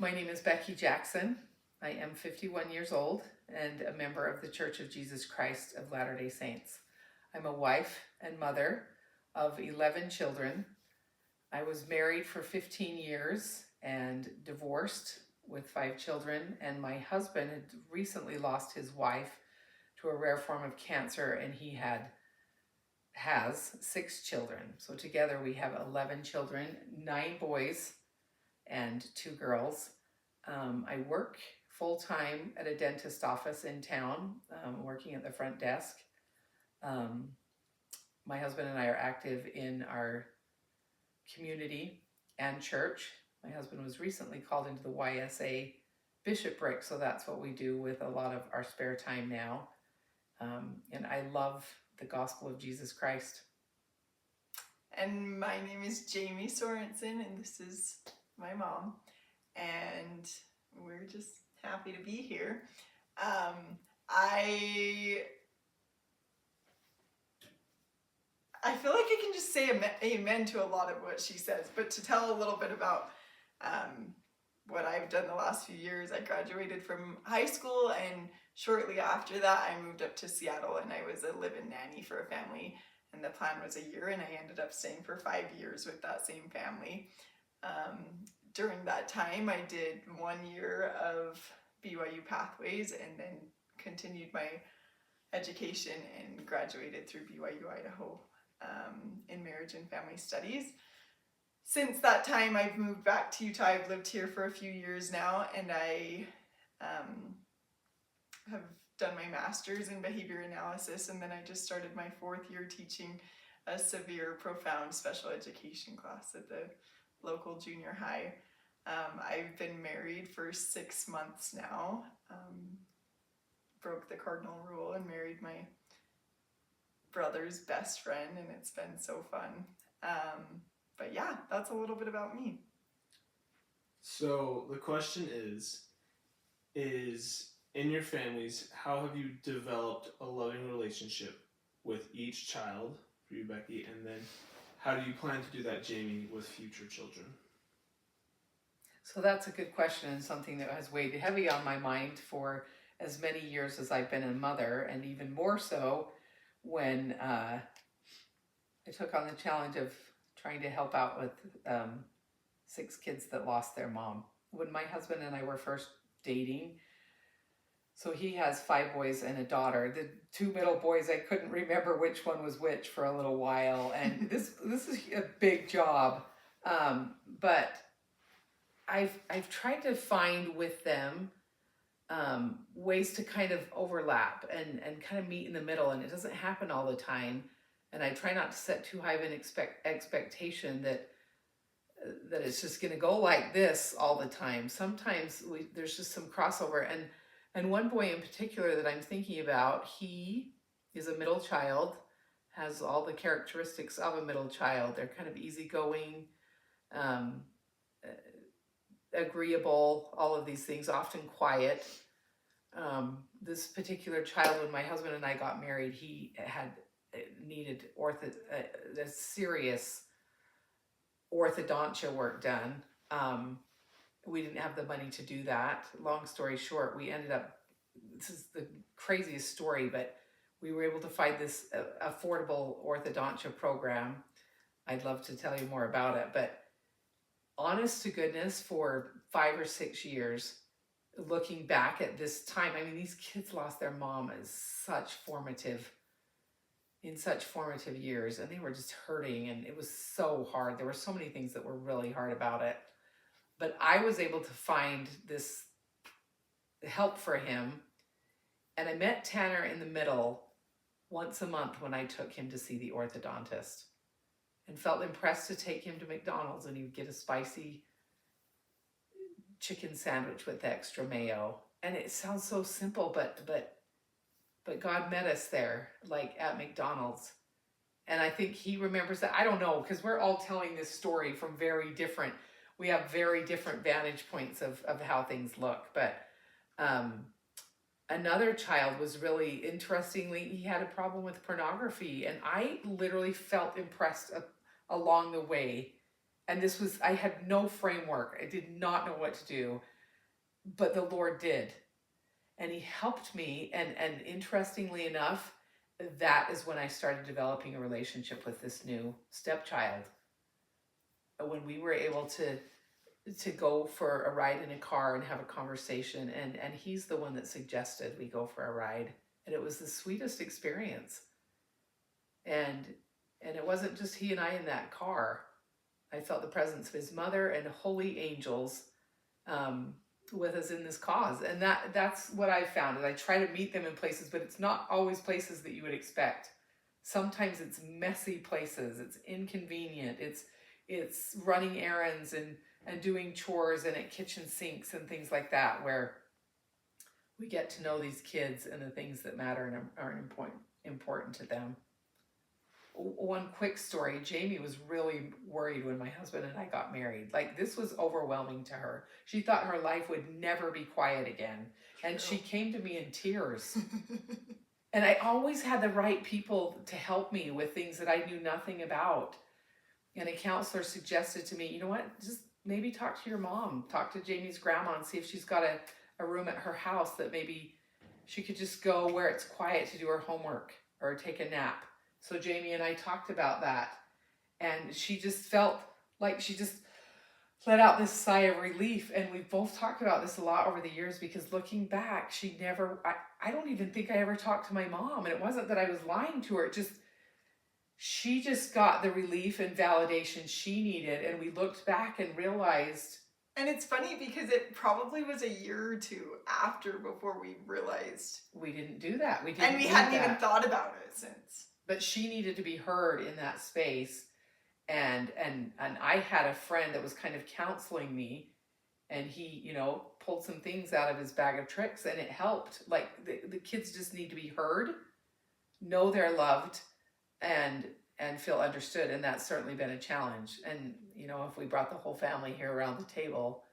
My name is Becky Jackson. I am 51 years old and a member of the Church of Jesus Christ of Latter-day Saints. I'm a wife and mother of 11 children. I was married for 15 years and divorced with 5 children, and my husband had recently lost his wife to a rare form of cancer, and he has 6 children. So together we have 11 children, 9 boys and 2 girls. I work full-time at a dentist office in town, working at the front desk. My husband and I are active in our community and church. My husband was recently called into the YSA bishopric, so that's what we do with a lot of our spare time now. And I love the gospel of Jesus Christ. And my name is Jamie Sorensen, and this is my mom. And we're just happy to be here. I feel like I can just say amen to a lot of what she says, but to tell a little bit about what I've done the last few years, I graduated from high school, and shortly after that I moved up to Seattle, and I was a live-in nanny for a family, and the plan was a year, and I ended up staying for 5 years with that same family. During that time I did 1 year of BYU Pathways and then continued my education and graduated through BYU Idaho in marriage and family studies. Since that time I've moved back to Utah. I've lived here for a few years now, and I have done my master's in behavior analysis, and then I just started my 4th year teaching a severe profound special education class at the local junior high. I've been married for 6 months now, broke the cardinal rule and married my brother's best friend, and it's been so fun. But yeah, that's a little bit about me. So the question is in your families, how have you developed a loving relationship with each child, for you, Becky, and then how do you plan to do that, Jamie, with future children? So that's a good question, and something that has weighed heavy on my mind for as many years as I've been a mother, and even more so when I took on the challenge of trying to help out with 6 kids that lost their mom. When my husband and I were first dating, so he has 5 boys and a daughter. The 2 middle boys, I couldn't remember which one was which for a little while, and this is a big job, but I've tried to find with them ways to kind of overlap and kind of meet in the middle, and it doesn't happen all the time. And I try not to set too high of an expectation that it's just going to go like this all the time. Sometimes there's just some crossover, and one boy in particular that I'm thinking about, he is a middle child, has all the characteristics of a middle child. They're kind of easygoing, agreeable, all of these things, often quiet. This particular child, when my husband and I got married, he had needed a serious orthodontia work done. We didn't have the money to do that. Long story short, we ended up, this is the craziest story, but we were able to find this affordable orthodontia program. I'd love to tell you more about it, but honest to goodness, for 5 or 6 years, looking back at this time, I mean, these kids lost their mom in such formative years, and they were just hurting, and it was so hard. There were so many things that were really hard about it, but I was able to find this help for him, and I met Tanner in the middle once a month when I took him to see the orthodontist, and felt impressed to take him to McDonald's, and he would get a spicy chicken sandwich with extra mayo. And it sounds so simple, but God met us there, like at McDonald's. And I think he remembers that. I don't know, because we're all telling this story from we have very different vantage points of how things look. But another child was really, interestingly, he had a problem with pornography, and I literally felt impressed along the way And this was, I had no framework. I did not know what to do, but the Lord did. And he helped me. And interestingly enough, that is when I started developing a relationship with this new stepchild. When we were able to go for a ride in a car and have a conversation, and he's the one that suggested we go for a ride, and it was the sweetest experience. And it wasn't just he and I in that car. I felt the presence of his mother and holy angels with us in this cause. And that's what I found. And I try to meet them in places, but it's not always places that you would expect. Sometimes it's messy places. It's inconvenient. It's running errands and doing chores and at kitchen sinks and things like that, where we get to know these kids and the things that matter and are important to them. One quick story, Jamie was really worried when my husband and I got married. Like, this was overwhelming to her. She thought her life would never be quiet again. And she came to me in tears. And I always had the right people to help me with things that I knew nothing about. And a counselor suggested to me, you know what, just maybe talk to your mom, talk to Jamie's grandma and see if she's got a room at her house that maybe she could just go where it's quiet to do her homework or take a nap. So Jamie and I talked about that, and she just felt like she just let out this sigh of relief. And we've both talked about this a lot over the years, because looking back, I don't even think I ever talked to my mom. And it wasn't that I was lying to her. She just got the relief and validation she needed. And we looked back and realized. And it's funny because it probably was a year or two after before we realized. We didn't do that. We hadn't even thought about it since. But she needed to be heard in that space. And I had a friend that was kind of counseling me, and he, pulled some things out of his bag of tricks, and it helped. Like, the kids just need to be heard, know they're loved, and feel understood. And that's certainly been a challenge. And, if we brought the whole family here around the table,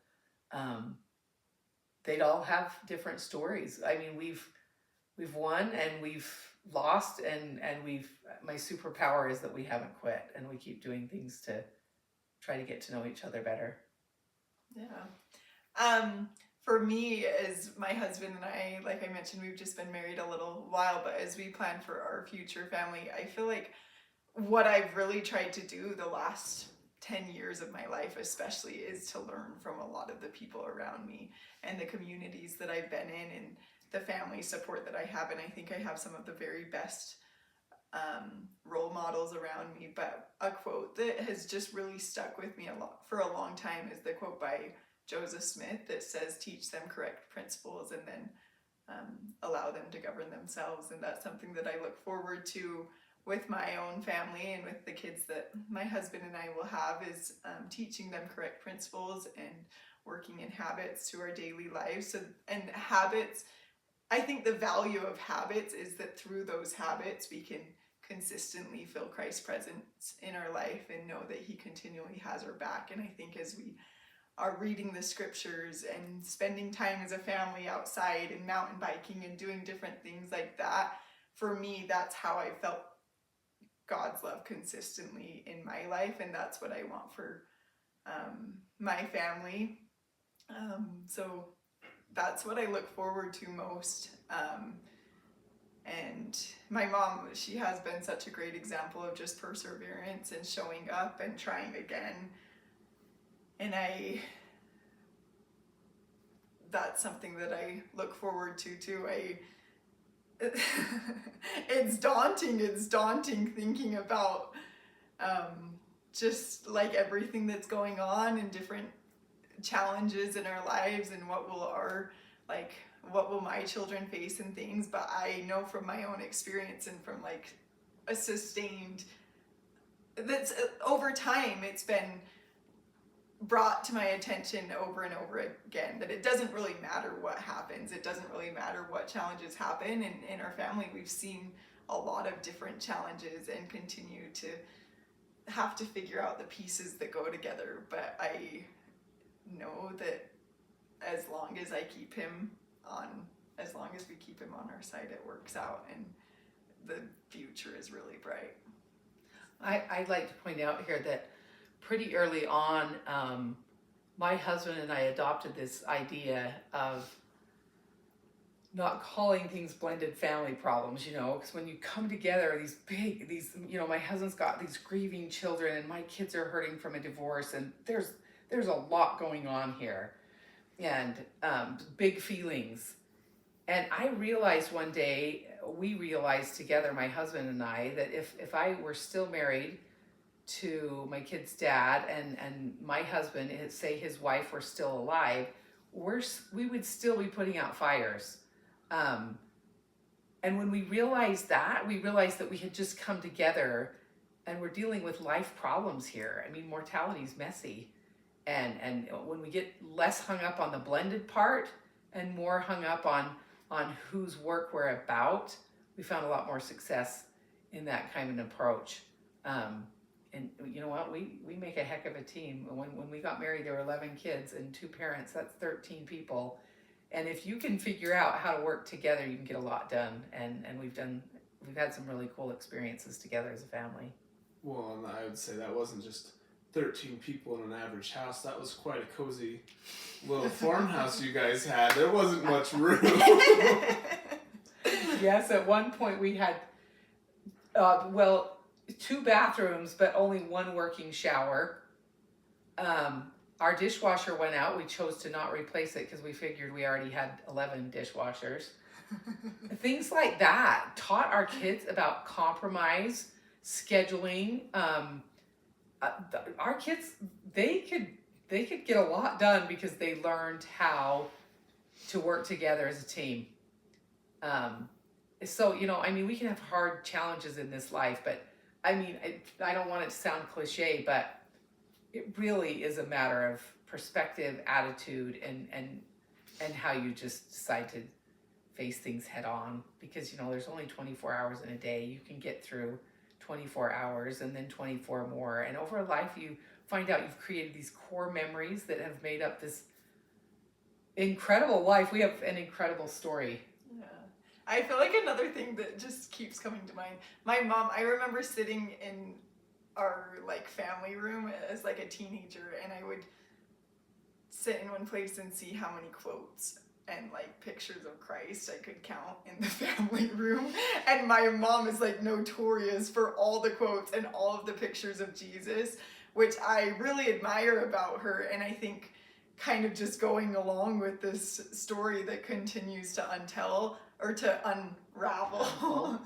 they'd all have different stories. I mean, we've won and we've lost, and my superpower is that we haven't quit, and we keep doing things to try to get to know each other better. Yeah. For me, as my husband and I, like I mentioned, we've just been married a little while, but as we plan for our future family, I feel like what I've really tried to do the last 10 years of my life especially is to learn from a lot of the people around me and the communities that I've been in and the family support that I have. And I think I have some of the very best role models around me. But a quote that has just really stuck with me for a long time is the quote by Joseph Smith that says, teach them correct principles and then allow them to govern themselves. And that's something that I look forward to with my own family and with the kids that my husband and I will have, is teaching them correct principles and working in habits to our daily lives. And habits, I think the value of habits is that through those habits we can consistently feel Christ's presence in our life and know that he continually has our back. And I think as we are reading the scriptures and spending time as a family outside and mountain biking and doing different things like that, for me, that's how I felt God's love consistently in my life, and that's what I want for my family. So that's what I look forward to most. And my mom, she has been such a great example of just perseverance and showing up and trying again. And that's something that I look forward to too. It's daunting thinking about just like everything that's going on and different challenges in our lives and what will my children face and things. But I know from my own experience and from like a sustained, that's over time, it's been brought to my attention over and over again that it doesn't really matter what happens. It doesn't really matter what challenges happen. And in our family, we've seen a lot of different challenges and continue to have to figure out the pieces that go together. But I know that as long as we keep him on our side, it works out and the future is really bright. I'd like to point out here that pretty early on, my husband and I adopted this idea of not calling things blended family problems, because when you come together, my husband's got these grieving children and my kids are hurting from a divorce, and there's a lot going on here, and big feelings. And I realized one day, we realized together, my husband and I, that if I were still married to my kid's dad, and my husband, say his wife were still alive, we would still be putting out fires. And when we realized that we had just come together and we're dealing with life problems here. I mean, mortality is messy. And when we get less hung up on the blended part and more hung up on whose work we're about, we found a lot more success in that kind of an approach. And you know what? We make a heck of a team. When we got married, there were 11 kids and 2 parents. That's 13 people. And if you can figure out how to work together, you can get a lot done. And we've had some really cool experiences together as a family. Well, and I would say that wasn't just 13 people in an average house. That was quite a cozy little farmhouse you guys had. There wasn't much room. Yes, at one point we had, 2 bathrooms, but only 1 working shower. Our dishwasher went out. We chose to not replace it because we figured we already had 11 dishwashers. Things like that taught our kids about compromise, scheduling. Our kids, they could get a lot done because they learned how to work together as a team. So, we can have hard challenges in this life, but I don't want it to sound cliche, but it really is a matter of perspective, attitude, and how you just decide to face things head on. Because, there's only 24 hours in a day. You can get through 24 hours and then 24 more. And over life, you find out you've created these core memories that have made up this incredible life. We have an incredible story. Yeah. I feel like another thing that just keeps coming to mind, my mom, I remember sitting in our family room as a teenager, and I would sit in one place and see how many quotes and pictures of Christ I could count in the family room. And my mom is notorious for all the quotes and all of the pictures of Jesus, which I really admire about her. And I think kind of just going along with this story that continues to unravel,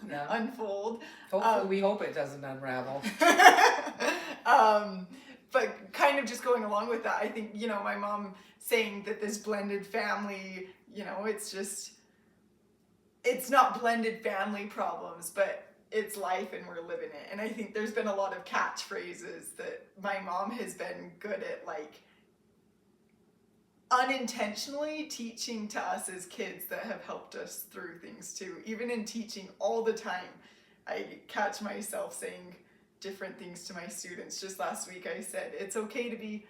Yeah. Unfold. Hopefully, we hope it doesn't unravel. But kind of just going along with that, I think, my mom saying that this blended family, it's not blended family problems, but it's life and we're living it. And I think there's been a lot of catchphrases that my mom has been good at, unintentionally teaching to us as kids that have helped us through things too. Even in teaching all the time, I catch myself saying different things to my students. Just last week I said, it's okay to be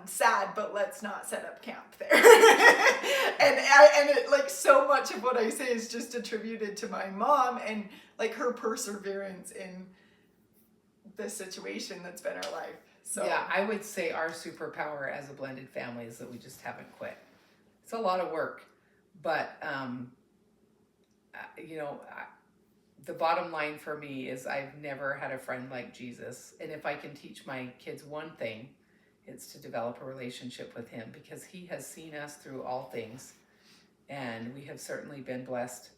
sad, but let's not set up camp there. and it, so much of what I say is just attributed to my mom and her perseverance in the situation that's been our life. So yeah, I would say our superpower as a blended family is that we just haven't quit. It's a lot of work, but the bottom line for me is I've never had a friend like Jesus. And if I can teach my kids one thing, it's to develop a relationship with him, because he has seen us through all things. And we have certainly been blessed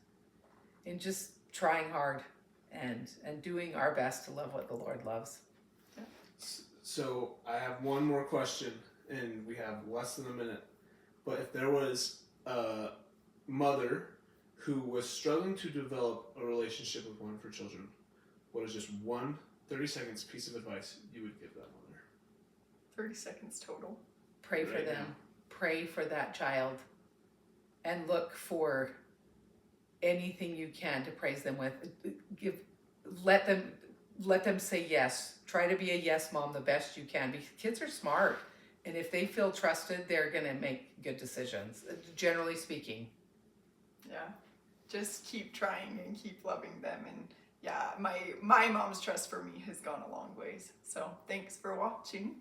in just trying hard and doing our best to love what the Lord loves. Yeah. So I have one more question, and we have less than a minute. But if there was a mother who was struggling to develop a relationship with one of her children, what is just one 30 seconds piece of advice you would give that mother? 30 seconds total. Pray for them. Now. Pray for that child. And look for anything you can to praise them with. Let them say yes. Try to be a yes mom the best you can, because kids are smart. And if they feel trusted, they're going to make good decisions, generally speaking. Yeah. Just keep trying and keep loving them. And yeah, my mom's trust for me has gone a long ways. So thanks for watching.